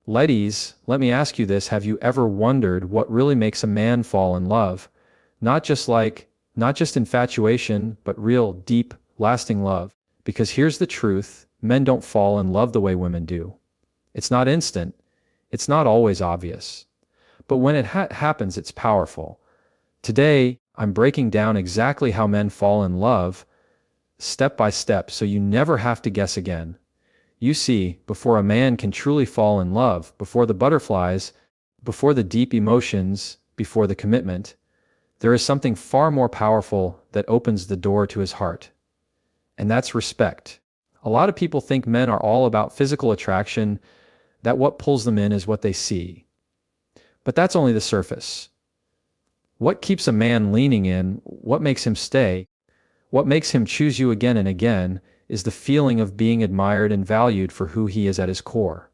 Ladies, let me ask you this. Have you ever wondered what really makes a man fall in love? Not just like, not just infatuation, but real, deep, lasting love. Because here's the truth, men don't fall in love the way women do. It's not instant. It's not always obvious. But when it happens, it's powerful. Today, I'm breaking down exactly how men fall in love, step by step, so you never have to guess again. You see, before a man can truly fall in love, before the butterflies, before the deep emotions, before the commitment, there is something far more powerful that opens the door to his heart. And that's respect. A lot of people think men are all about physical attraction, that what pulls them in is what they see. But that's only the surface. What keeps a man leaning in, what makes him stay, what makes him choose you again and again, is the feeling of being admired and valued for who he is at his core.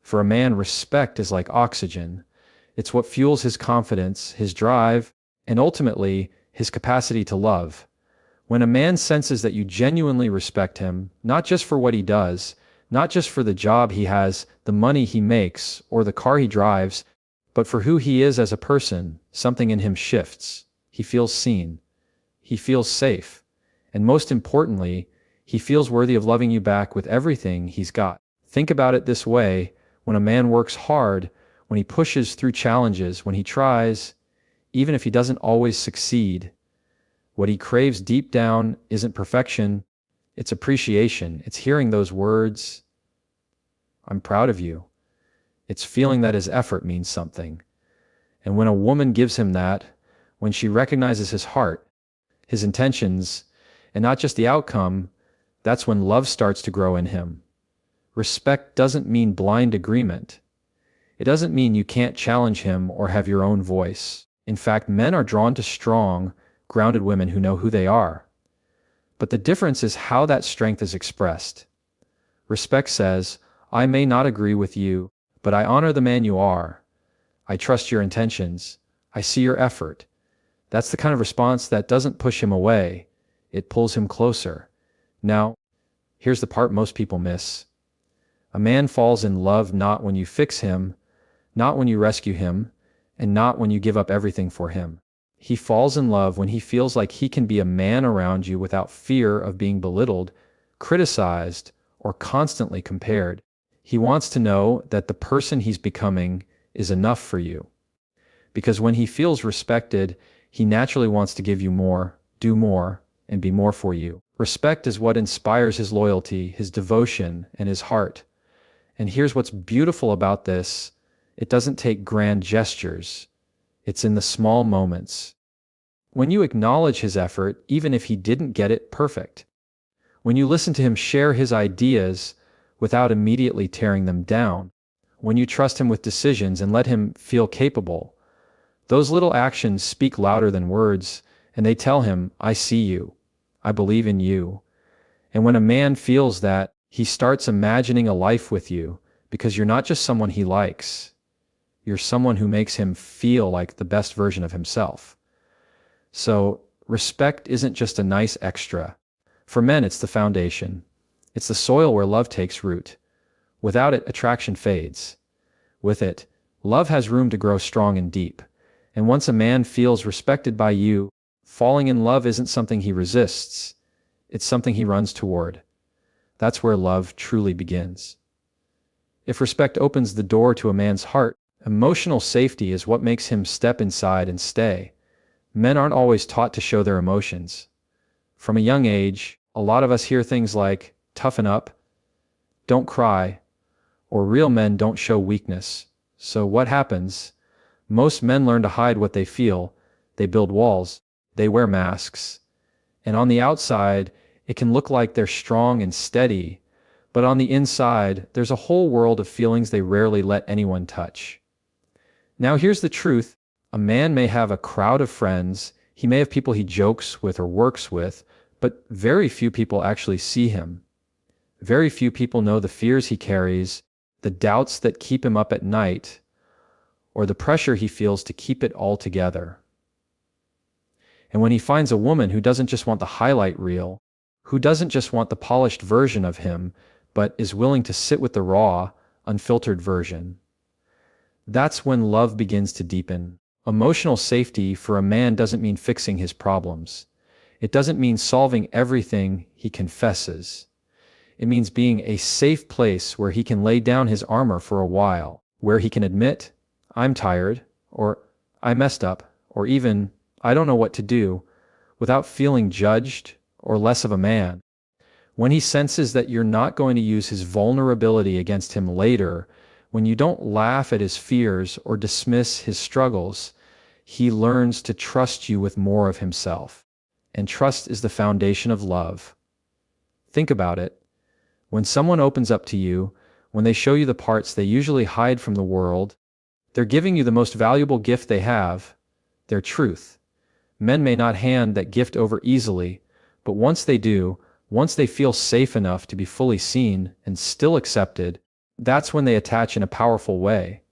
For a man, respect is like oxygen. It's what fuels his confidence, his drive, and ultimately, his capacity to love. When a man senses that you genuinely respect him, not just for what he does, not just for the job he has, the money he makes, or the car he drives, but for who he is as a person, something in him shifts. He feels seen. He feels safe. And most importantly, he feels worthy of loving you back with everything he's got. Think about it this way: when a man works hard, when he pushes through challenges, when he tries, even if he doesn't always succeed, what he craves deep down isn't perfection, it's appreciation. It's hearing those words, "I'm proud of you." It's feeling that his effort means something. And when a woman gives him that, when she recognizes his heart, his intentions, and not just the outcome, that's when love starts to grow in him. Respect doesn't mean blind agreement. It doesn't mean you can't challenge him or have your own voice. In fact, men are drawn to strong, grounded women who know who they are. But the difference is how that strength is expressed. Respect says, "I may not agree with you, but I honor the man you are. I trust your intentions. I see your effort." That's the kind of response that doesn't push him away. It pulls him closer. Now, here's the part most people miss. A man falls in love not when you fix him, not when you rescue him, and not when you give up everything for him. He falls in love when he feels like he can be a man around you without fear of being belittled, criticized, or constantly compared. He wants to know that the person he's becoming is enough for you. Because when he feels respected, he naturally wants to give you more, do more, and be more for you. Respect is what inspires his loyalty, his devotion, and his heart. And here's what's beautiful about this: it doesn't take grand gestures. It's in the small moments. When you acknowledge his effort, even if he didn't get it perfect. When you listen to him share his ideas without immediately tearing them down. When you trust him with decisions and let him feel capable. Those little actions speak louder than words, and they tell him, "I see you. I believe in you." And when a man feels that, he starts imagining a life with you, because you're not just someone he likes. You're someone who makes him feel like the best version of himself. So, respect isn't just a nice extra. For men, it's the foundation. It's the soil where love takes root. Without it, attraction fades. With it, love has room to grow strong and deep. And once a man feels respected by you, falling in love isn't something he resists. It's something he runs toward. That's where love truly begins. If respect opens the door to a man's heart, emotional safety is what makes him step inside and stay. Men aren't always taught to show their emotions. From a young age, a lot of us hear things like, "Toughen up," "Don't cry," or "Real men don't show weakness." So what happens? Most men learn to hide what they feel. They build walls. They wear masks. And on the outside, it can look like they're strong and steady, but on the inside, there's a whole world of feelings they rarely let anyone touch. Now here's the truth. A man may have a crowd of friends, he may have people he jokes with or works with, but very few people actually see him. Very few people know the fears he carries, the doubts that keep him up at night, or the pressure he feels to keep it all together. And when he finds a woman who doesn't just want the highlight reel, who doesn't just want the polished version of him, but is willing to sit with the raw, unfiltered version. That's when love begins to deepen. Emotional safety for a man doesn't mean fixing his problems. It doesn't mean solving everything he confesses. It means being a safe place where he can lay down his armor for a while, where he can admit, I'm tired, or I messed up, or even, I don't know what to do, without feeling judged or less of a man. When he senses that you're not going to use his vulnerability against him later, when you don't laugh at his fears or dismiss his struggles, he learns to trust you with more of himself. And trust is the foundation of love. Think about it. When someone opens up to you, when they show you the parts they usually hide from the world, they're giving you the most valuable gift they have, their truth. Men may not hand that gift over easily, but once they do, once they feel safe enough to be fully seen and still accepted, that's when they attach in a powerful way.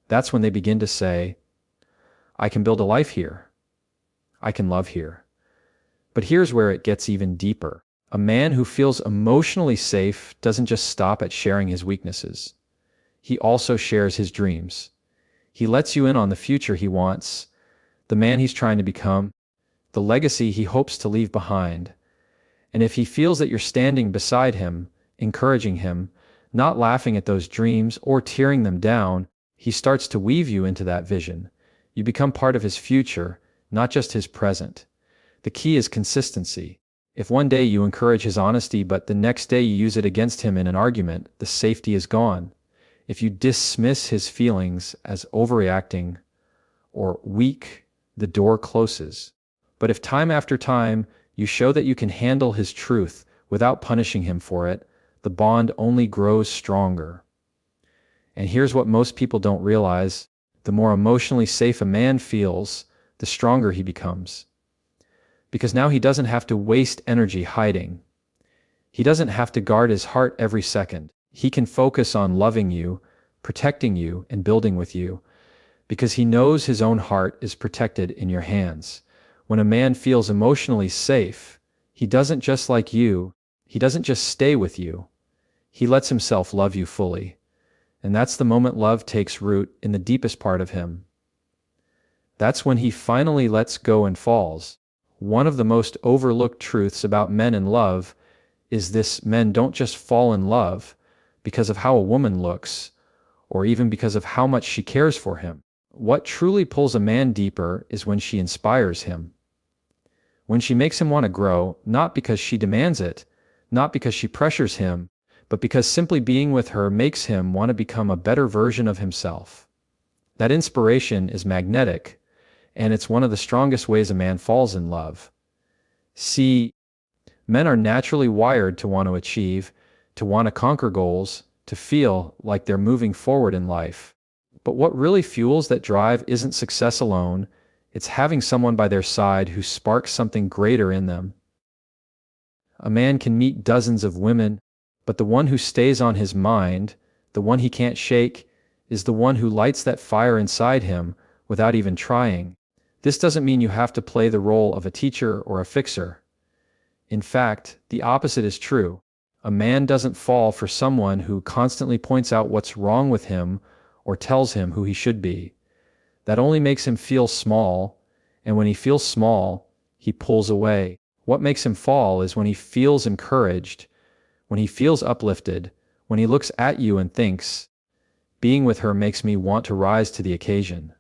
That's when they begin to say, I can build a life here. I can love here. But here's where it gets even deeper. A man who feels emotionally safe doesn't just stop at sharing his weaknesses. He also shares his dreams. He lets you in on the future he wants, the man he's trying to become, the legacy he hopes to leave behind. And if he feels that you're standing beside him, encouraging him, not laughing at those dreams or tearing them down, he starts to weave you into that vision. You become part of his future, not just his present. The key is consistency. If one day you encourage his honesty but the next day you use it against him in an argument, the safety is gone. If you dismiss his feelings as overreacting or weak, the door closes. But if time after time you show that you can handle his truth without punishing him for it, the bond only grows stronger. And here's what most people don't realize. The more emotionally safe a man feels, the stronger he becomes. Because now he doesn't have to waste energy hiding. He doesn't have to guard his heart every second. He can focus on loving you, protecting you, and building with you, because he knows his own heart is protected in your hands. When a man feels emotionally safe, he doesn't just like you, he doesn't just stay with you. He lets himself love you fully. And that's the moment love takes root in the deepest part of him. That's when he finally lets go and falls. One of the most overlooked truths about men in love is this: men don't just fall in love because of how a woman looks, or even because of how much she cares for him. What truly pulls a man deeper is when she inspires him. When she makes him want to grow, not because she demands it, not because she pressures him, but because simply being with her makes him want to become a better version of himself. That inspiration is magnetic, and it's one of the strongest ways a man falls in love. See, men are naturally wired to want to achieve, to want to conquer goals, to feel like they're moving forward in life. But what really fuels that drive isn't success alone, it's having someone by their side who sparks something greater in them. A man can meet dozens of women, but the one who stays on his mind, the one he can't shake, is the one who lights that fire inside him without even trying. This doesn't mean you have to play the role of a teacher or a fixer. In fact, the opposite is true. A man doesn't fall for someone who constantly points out what's wrong with him or tells him who he should be. That only makes him feel small, and when he feels small, he pulls away. What makes him fall is when he feels encouraged, when he feels uplifted, when he looks at you and thinks, being with her makes me want to rise to the occasion.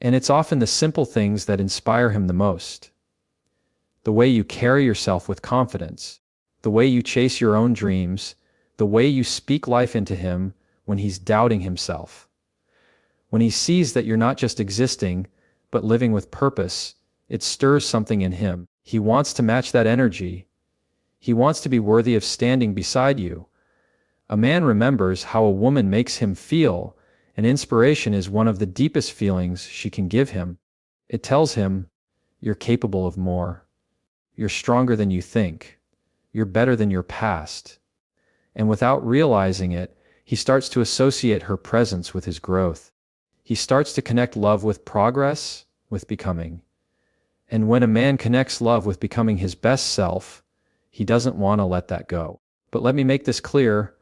And it's often the simple things that inspire him the most. The way you carry yourself with confidence, the way you chase your own dreams, the way you speak life into him when he's doubting himself. When he sees that you're not just existing, but living with purpose, it stirs something in him. He wants to match that energy. He wants to be worthy of standing beside you. A man remembers how a woman makes him feel, and inspiration is one of the deepest feelings she can give him. It tells him, you're capable of more. You're stronger than you think. You're better than your past. And without realizing it, he starts to associate her presence with his growth. He starts to connect love with progress, with becoming. And when a man connects love with becoming his best self, he doesn't want to let that go. But let me make this clear.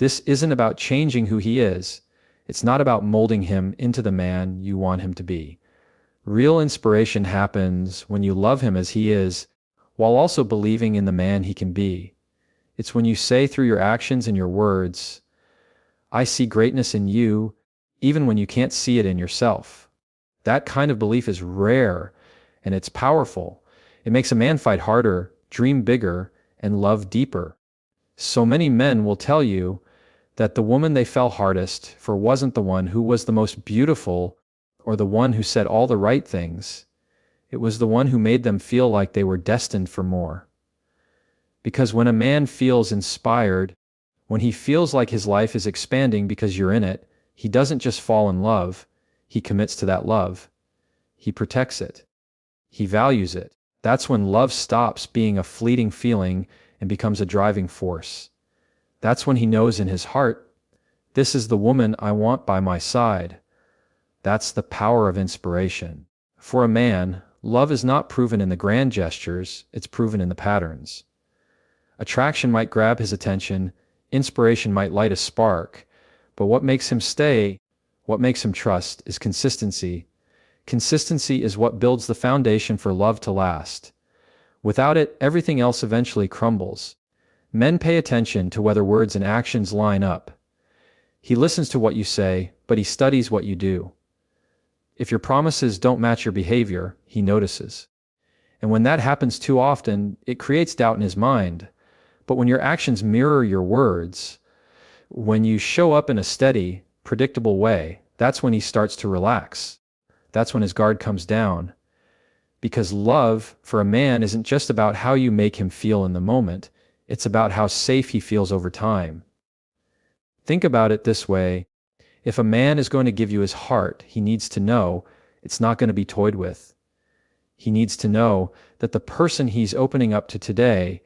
This isn't about changing who he is. It's not about molding him into the man you want him to be. Real inspiration happens when you love him as he is, while also believing in the man he can be. It's when you say through your actions and your words, "I see greatness in you," even when you can't see it in yourself. That kind of belief is rare, and it's powerful. It makes a man fight harder, dream bigger, and love deeper. So many men will tell you that the woman they fell hardest for wasn't the one who was the most beautiful or the one who said all the right things. It was the one who made them feel like they were destined for more. Because when a man feels inspired, when he feels like his life is expanding because you're in it, he doesn't just fall in love, he commits to that love. He protects it. He values it. That's when love stops being a fleeting feeling and becomes a driving force. That's when he knows in his heart, this is the woman I want by my side. That's the power of inspiration. For a man, love is not proven in the grand gestures, it's proven in the patterns. Attraction might grab his attention, inspiration might light a spark, but what makes him stay, what makes him trust, is consistency. Consistency is what builds the foundation for love to last. Without it, everything else eventually crumbles. Men pay attention to whether words and actions line up. He listens to what you say, but he studies what you do. If your promises don't match your behavior, he notices. And when that happens too often, it creates doubt in his mind. But when your actions mirror your words, when you show up in a steady, predictable way, that's when he starts to relax. That's when his guard comes down. Because love, for a man, isn't just about how you make him feel in the moment. It's about how safe he feels over time. Think about it this way. If a man is going to give you his heart, he needs to know it's not going to be toyed with. He needs to know that the person he's opening up to today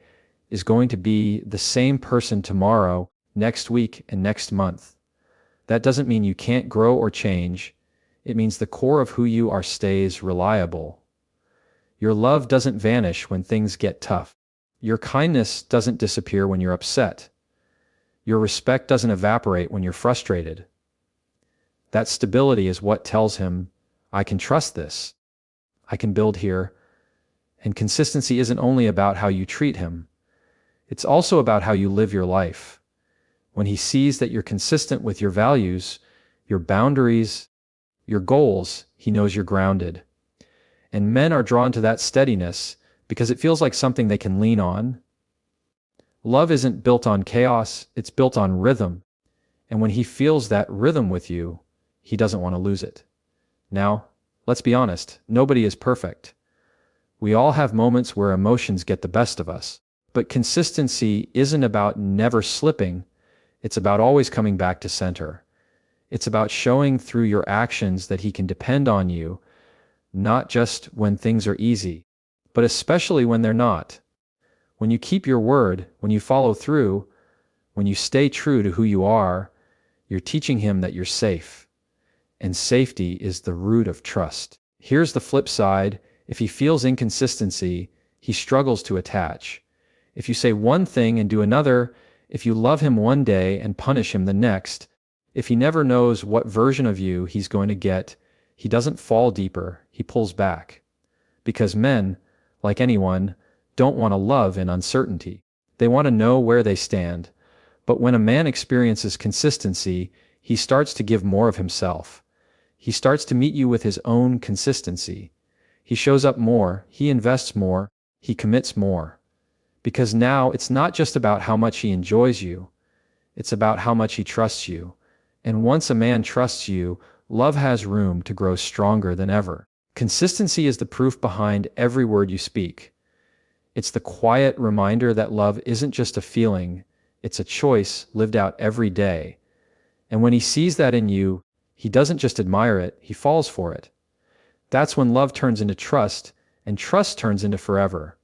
is going to be the same person tomorrow, next week, and next month. That doesn't mean you can't grow or change. It means the core of who you are stays reliable. Your love doesn't vanish when things get tough. Your kindness doesn't disappear when you're upset. Your respect doesn't evaporate when you're frustrated. That stability is what tells him, I can trust this. I can build here. And consistency isn't only about how you treat him. It's also about how you live your life. When he sees that you're consistent with your values, your boundaries, your goals, he knows you're grounded. And men are drawn to that steadiness because it feels like something they can lean on. Love isn't built on chaos, it's built on rhythm. And when he feels that rhythm with you, he doesn't want to lose it. Now, let's be honest, nobody is perfect. We all have moments where emotions get the best of us. But consistency isn't about never slipping, it's about always coming back to center. It's about showing through your actions that he can depend on you, not just when things are easy, but especially when they're not. When you keep your word, when you follow through, when you stay true to who you are, you're teaching him that you're safe. And safety is the root of trust. Here's the flip side. If he feels inconsistency, he struggles to attach. If you say one thing and do another, if you love him one day and punish him the next, if he never knows what version of you he's going to get, he doesn't fall deeper, he pulls back. Because men, like anyone, don't want to love in uncertainty. They want to know where they stand. But when a man experiences consistency, he starts to give more of himself. He starts to meet you with his own consistency. He shows up more, he invests more, he commits more. Because now it's not just about how much he enjoys you, it's about how much he trusts you. And once a man trusts you, love has room to grow stronger than ever. Consistency is the proof behind every word you speak. It's the quiet reminder that love isn't just a feeling, it's a choice lived out every day. And when he sees that in you, he doesn't just admire it, he falls for it. That's when love turns into trust, and trust turns into forever.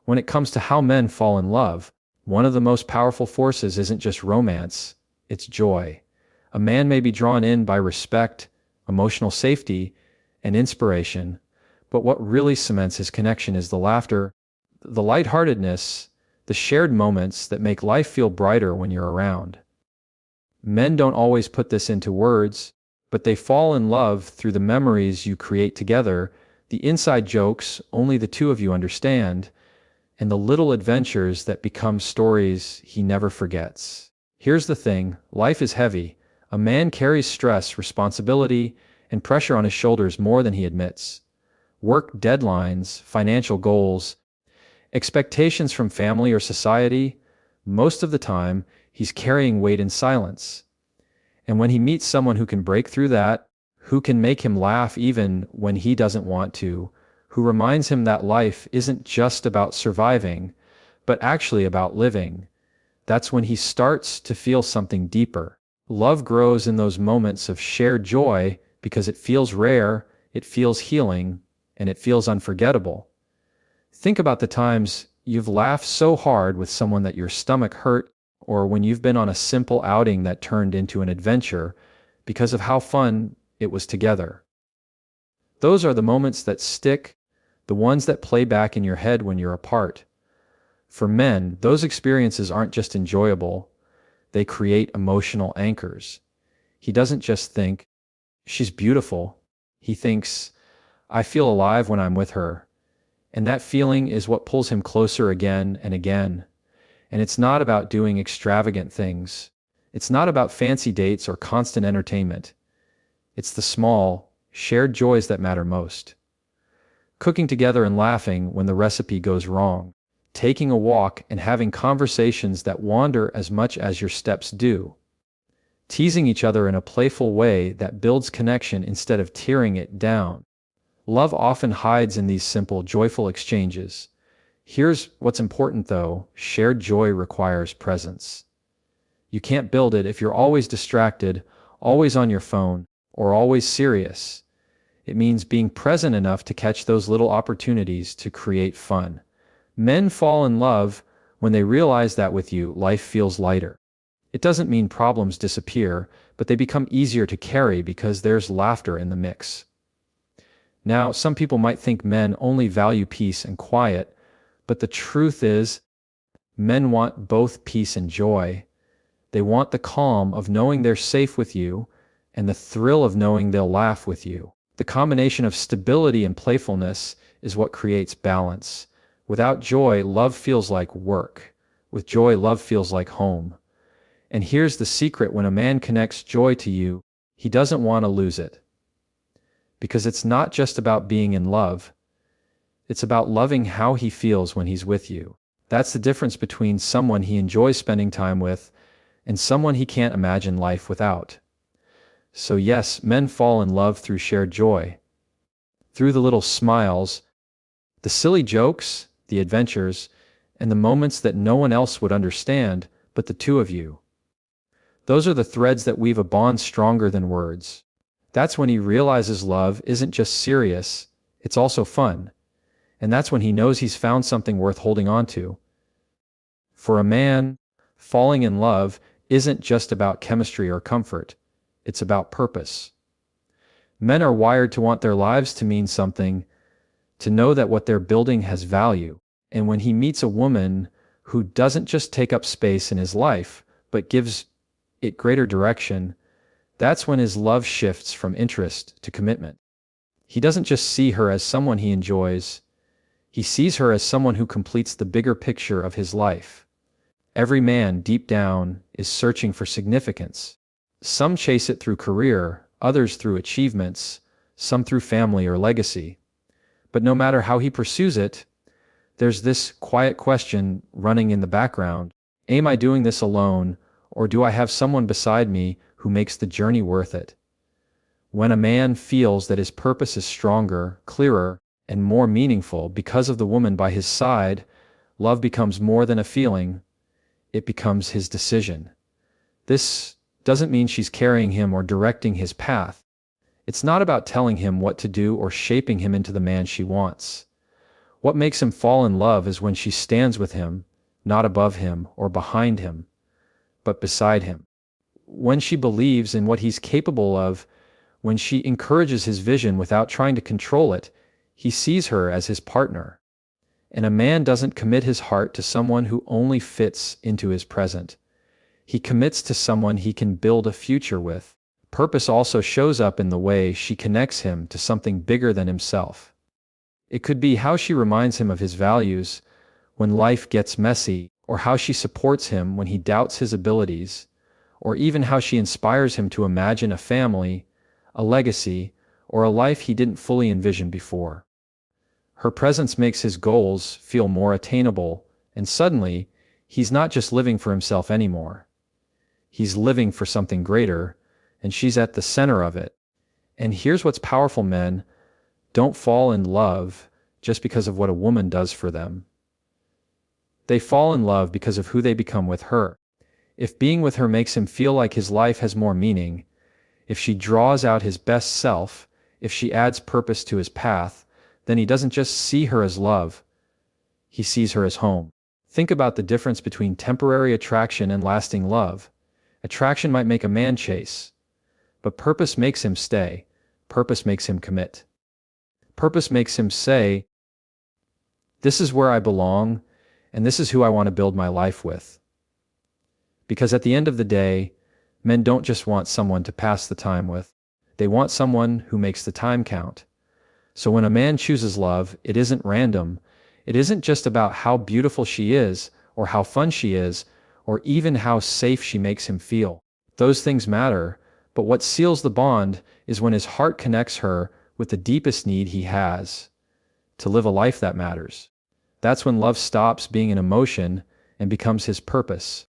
When it comes to how men fall in love, one of the most powerful forces isn't just romance, it's joy. A man may be drawn in by respect, emotional safety, and inspiration, but what really cements his connection is the laughter, the lightheartedness, the shared moments that make life feel brighter when you're around. Men don't always put this into words, but they fall in love through the memories you create together, the inside jokes only the two of you understand, and the little adventures that become stories he never forgets. Here's the thing, life is heavy. A man carries stress, responsibility, and pressure on his shoulders more than he admits. Work deadlines, financial goals, expectations from family or society. Most of the time, he's carrying weight in silence. And when he meets someone who can break through that, who can make him laugh even when he doesn't want to, who reminds him that life isn't just about surviving, but actually about living, that's when he starts to feel something deeper. Love grows in those moments of shared joy because it feels rare, it feels healing, and it feels unforgettable. Think about the times you've laughed so hard with someone that your stomach hurt, or when you've been on a simple outing that turned into an adventure because of how fun it was together. Those are the moments that stick, the ones that play back in your head when you're apart. For men, those experiences aren't just enjoyable, they create emotional anchors. He doesn't just think, she's beautiful. He thinks, I feel alive when I'm with her. And that feeling is what pulls him closer again and again. And it's not about doing extravagant things. It's not about fancy dates or constant entertainment. It's the small, shared joys that matter most. Cooking together and laughing when the recipe goes wrong. Taking a walk and having conversations that wander as much as your steps do. Teasing each other in a playful way that builds connection instead of tearing it down. Love often hides in these simple, joyful exchanges. Here's what's important though, shared joy requires presence. You can't build it if you're always distracted, always on your phone, or always serious. It means being present enough to catch those little opportunities to create fun. Men fall in love when they realize that with you, life feels lighter. It doesn't mean problems disappear, but they become easier to carry because there's laughter in the mix. Now, some people might think men only value peace and quiet, but the truth is, men want both peace and joy. They want the calm of knowing they're safe with you and the thrill of knowing they'll laugh with you. The combination of stability and playfulness is what creates balance. Without joy, love feels like work. With joy, love feels like home. And here's the secret: when a man connects joy to you, he doesn't want to lose it. Because it's not just about being in love. It's about loving how he feels when he's with you. That's the difference between someone he enjoys spending time with and someone he can't imagine life without. So yes, men fall in love through shared joy. Through the little smiles, the silly jokes, the adventures, and the moments that no one else would understand but the two of you. Those are the threads that weave a bond stronger than words. That's when he realizes love isn't just serious, it's also fun. And that's when he knows he's found something worth holding on to. For a man, falling in love isn't just about chemistry or comfort, it's about purpose. Men are wired to want their lives to mean something, to know that what they're building has value. And when he meets a woman who doesn't just take up space in his life, but gives it greater direction, that's when his love shifts from interest to commitment. He doesn't just see her as someone he enjoys, he sees her as someone who completes the bigger picture of his life. Every man, deep down, is searching for significance. Some chase it through career, others through achievements, some through family or legacy. But no matter how he pursues it, there's this quiet question running in the background. Am I doing this alone, or do I have someone beside me who makes the journey worth it? When a man feels that his purpose is stronger, clearer, and more meaningful because of the woman by his side, love becomes more than a feeling, it becomes his decision. This doesn't mean she's carrying him or directing his path. It's not about telling him what to do or shaping him into the man she wants. What makes him fall in love is when she stands with him, not above him or behind him, but beside him. When she believes in what he's capable of, when she encourages his vision without trying to control it, he sees her as his partner. And a man doesn't commit his heart to someone who only fits into his present. He commits to someone he can build a future with. Purpose also shows up in the way she connects him to something bigger than himself. It could be how she reminds him of his values when life gets messy, or how she supports him when he doubts his abilities, or even how she inspires him to imagine a family, a legacy, or a life he didn't fully envision before. Her presence makes his goals feel more attainable, and suddenly, he's not just living for himself anymore. He's living for something greater, and she's at the center of it. And here's what's powerful: men don't fall in love just because of what a woman does for them. They fall in love because of who they become with her. If being with her makes him feel like his life has more meaning, if she draws out his best self, if she adds purpose to his path, then he doesn't just see her as love, he sees her as home. Think about the difference between temporary attraction and lasting love. Attraction might make a man chase, but purpose makes him stay. Purpose makes him commit. Purpose makes him say, "This is where I belong, and this is who I want to build my life with." Because at the end of the day, men don't just want someone to pass the time with. They want someone who makes the time count. So when a man chooses love, it isn't random. It isn't just about how beautiful she is, or how fun she is, or even how safe she makes him feel. Those things matter, but what seals the bond is when his heart connects her with the deepest need he has: to live a life that matters. That's when love stops being an emotion and becomes his purpose.